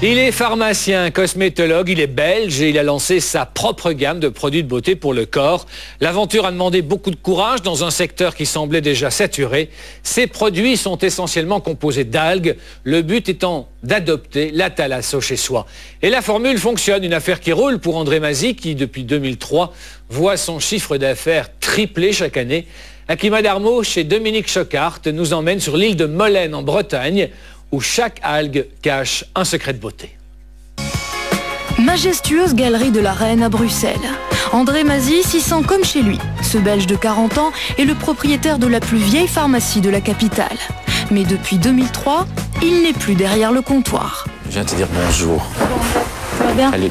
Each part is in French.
Il est pharmacien, cosmétologue, il est belge et il a lancé sa propre gamme de produits de beauté pour le corps. L'aventure a demandé beaucoup de courage dans un secteur qui semblait déjà saturé. Ces produits sont essentiellement composés d'algues, le but étant d'adopter la thalasso chez soi. Et la formule fonctionne, une affaire qui roule pour André Mazy qui, depuis 2003, voit son chiffre d'affaires tripler chaque année. Akima Darmo, chez Dominique Chocart, nous emmène sur l'île de Molène en Bretagne, où chaque algue cache un secret de beauté. Majestueuse galerie de la Reine à Bruxelles. André Mazy s'y sent comme chez lui. Ce Belge de 40 ans est le propriétaire de la plus vieille pharmacie de la capitale. Mais depuis 2003, il n'est plus derrière le comptoir. Je viens te dire bonjour. Ça va bien? Allez,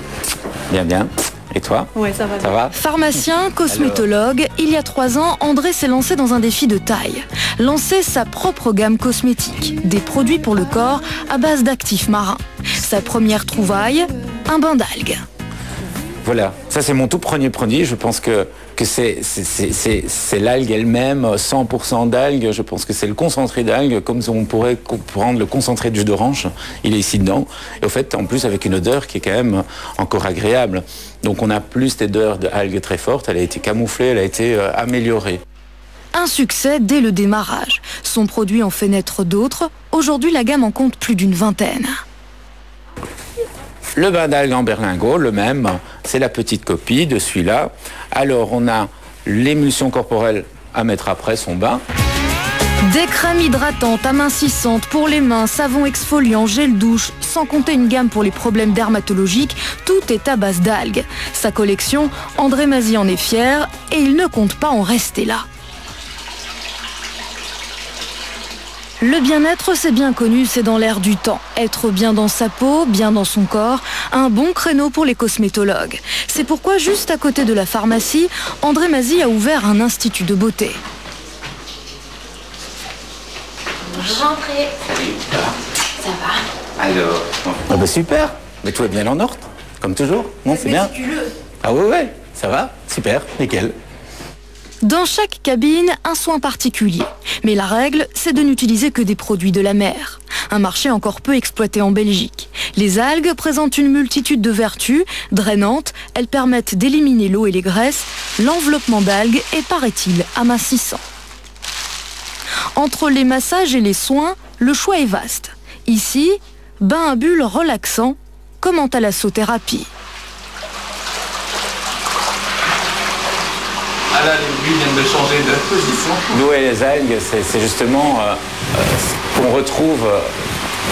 bien, bien. Et toi? Oui, ça va. Ça va? Pharmacien, cosmétologue, il y a 3 ans, André s'est lancé dans un défi de taille. Lancer sa propre gamme cosmétique, des produits pour le corps à base d'actifs marins. Sa première trouvaille, un bain d'algues. Voilà, ça c'est mon tout premier produit. Je pense que c'est l'algue elle-même, 100% d'algues. Je pense que c'est le concentré d'algues, comme on pourrait prendre le concentré de jus d'orange. Il est ici dedans. Et au fait, en plus, avec une odeur qui est quand même encore agréable. Donc on a plus d'odeur d'algues très forte. Elle a été camouflée, elle a été améliorée. Un succès dès le démarrage. Son produit en fait naître d'autres. Aujourd'hui, la gamme en compte plus d'une vingtaine. Le bain d'algues en berlingot, le même, c'est la petite copie de celui-là. Alors, on a l'émulsion corporelle à mettre après son bain. Des crèmes hydratantes, amincissantes pour les mains, savon exfoliant, gel douche, sans compter une gamme pour les problèmes dermatologiques, tout est à base d'algues. Sa collection, André Mazy en est fier et il ne compte pas en rester là. Le bien-être, c'est bien connu, c'est dans l'air du temps. Être bien dans sa peau, bien dans son corps, un bon créneau pour les cosmétologues. C'est pourquoi, juste à côté de la pharmacie, André Mazy a ouvert un institut de beauté. Bonjour André. Salut. Ça va? Alors, ah bah super. Mais tout est bien en ordre, comme toujours. Non, c'est bien. Ah ouais, ça va, super, nickel. Dans chaque cabine, un soin particulier. Mais la règle, c'est de n'utiliser que des produits de la mer. Un marché encore peu exploité en Belgique. Les algues présentent une multitude de vertus. Drainantes, elles permettent d'éliminer l'eau et les graisses. L'enveloppement d'algues est, paraît-il, amincissant. Entre les massages et les soins, le choix est vaste. Ici, bain à bulles relaxant, comme en thalassothérapie. Ah là, les bulles viennent de changer de position. L'eau et les algues, c'est justement ce qu'on retrouve,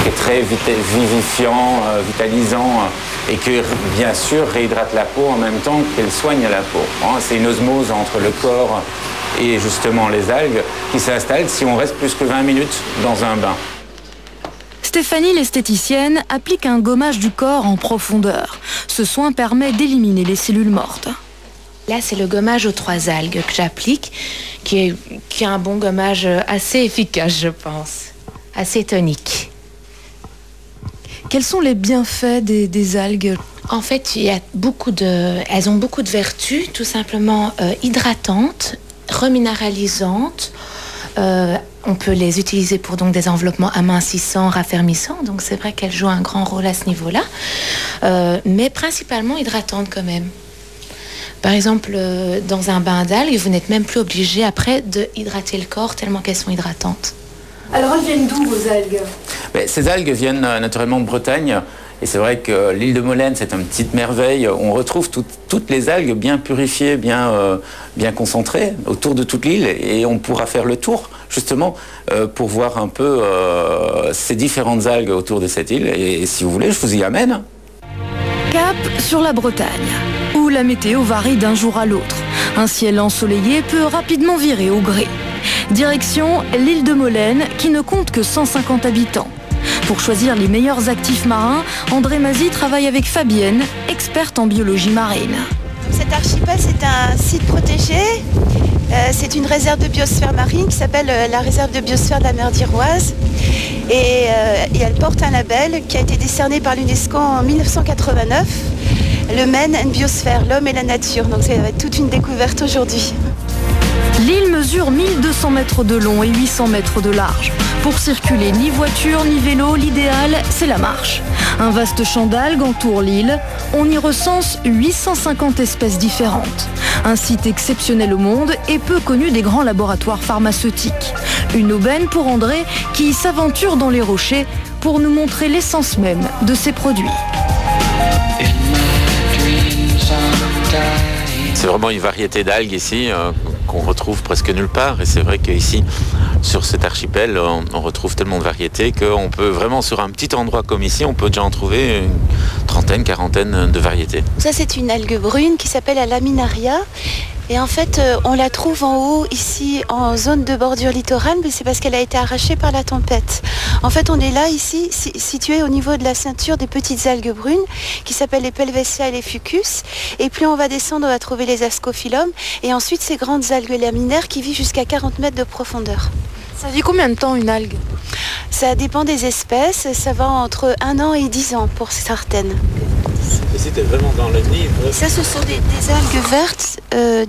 qui est très vivifiant, vitalisant, et qui, bien sûr, réhydrate la peau en même temps qu'elle soigne la peau. C'est une osmose entre le corps et justement les algues qui s'installent si on reste plus que 20 minutes dans un bain. Stéphanie, l'esthéticienne, applique un gommage du corps en profondeur. Ce soin permet d'éliminer les cellules mortes. Là, c'est le gommage aux 3 algues que j'applique, qui est un bon gommage assez efficace, je pense. Assez tonique. Quels sont les bienfaits des algues? En fait, elles ont beaucoup de vertus, tout simplement hydratantes, reminéralisantes. On peut les utiliser pour donc des enveloppements amincissants, raffermissants. Donc c'est vrai qu'elles jouent un grand rôle à ce niveau-là. Mais principalement hydratantes quand même. Par exemple, dans un bain d'algues, vous n'êtes même plus obligé après de hydrater le corps tellement qu'elles sont hydratantes. Alors elles viennent d'où vos algues? Ces algues viennent naturellement de Bretagne. Et c'est vrai que l'île de Molène, c'est une petite merveille. On retrouve toutes les algues bien purifiées, bien concentrées autour de toute l'île. Et on pourra faire le tour, justement, pour voir un peu ces différentes algues autour de cette île. Et si vous voulez, je vous y amène. Cap sur la Bretagne, où la météo varie d'un jour à l'autre. Un ciel ensoleillé peut rapidement virer au gris. Direction l'île de Molène, qui ne compte que 150 habitants. Pour choisir les meilleurs actifs marins, André Mazy travaille avec Fabienne, experte en biologie marine. Cet archipel, c'est un site protégé. C'est une réserve de biosphère marine qui s'appelle la réserve de biosphère de la mer d'Iroise. Et elle porte un label qui a été décerné par l'UNESCO en 1989, le Men and Biosphère, l'homme et la nature. Donc c'est toute une découverte aujourd'hui. L'île mesure 1200 mètres de long et 800 mètres de large. Pour circuler ni voiture ni vélo, l'idéal, c'est la marche. Un vaste champ d'algues entoure l'île. On y recense 850 espèces différentes. Un site exceptionnel au monde et peu connu des grands laboratoires pharmaceutiques. Une aubaine pour André qui s'aventure dans les rochers pour nous montrer l'essence même de ces produits. C'est vraiment une variété d'algues ici qu'on retrouve presque nulle part. Et c'est vrai qu'ici, sur cet archipel, on retrouve tellement de variétés qu'on peut vraiment, sur un petit endroit comme ici, on peut déjà en trouver une trentaine, quarantaine de variétés. Ça, c'est une algue brune qui s'appelle la laminaria. Et en fait, on la trouve en haut, ici, en zone de bordure littorale, mais c'est parce qu'elle a été arrachée par la tempête. En fait, on est là, ici, situé au niveau de la ceinture des petites algues brunes, qui s'appellent les Pelvesia et les Fucus. Et plus on va descendre, on va trouver les Ascophyllum. Et ensuite, ces grandes algues laminaires qui vivent jusqu'à 40 mètres de profondeur. Ça vit combien de temps une algue? Ça dépend des espèces, ça va entre 1 an et 10 ans pour certaines. Et c'était vraiment dans le livre. Ça, ce sont des algues vertes, des